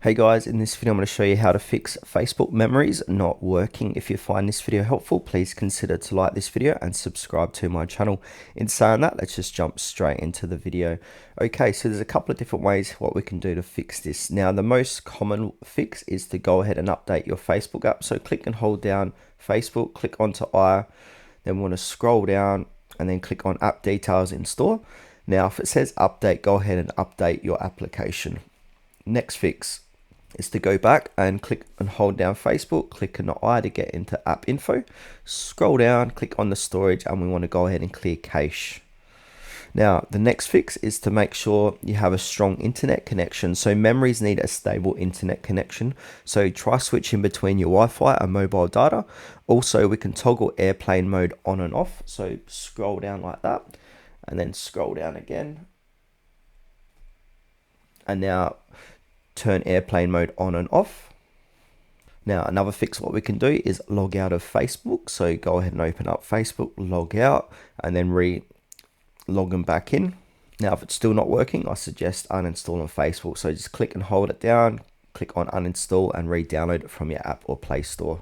Hey guys, in this video I'm going to show you how to fix Facebook memories not working. If you find this video helpful, please consider to like this video and subscribe to my channel. In saying that, let's just jump straight into the video. Okay, so there's a couple of different ways what we can do to fix this. Now, the most common fix is to go ahead and update your Facebook app. So click and hold down Facebook, click onto I, then we want to scroll down and then click on app details in store. Now, if it says update, go ahead and update your application. Next fix is to go back and click and hold down Facebook, click on the I to get into app info, scroll down, click on the storage, and we want to go ahead and clear cache. Now, the next fix is to make sure you have a strong internet connection. So memories need a stable internet connection. So try switching between your Wi-Fi and mobile data. Also, we can toggle airplane mode on and off. So scroll down like that, and then scroll down again. And now turn airplane mode on and off. Now, another fix what we can do is log out of Facebook. So go ahead and open up Facebook, log out, and then log them back in. Now, if it's still not working, I suggest uninstalling Facebook. So just click and hold it down, click on uninstall, and re-download it from your app or Play Store.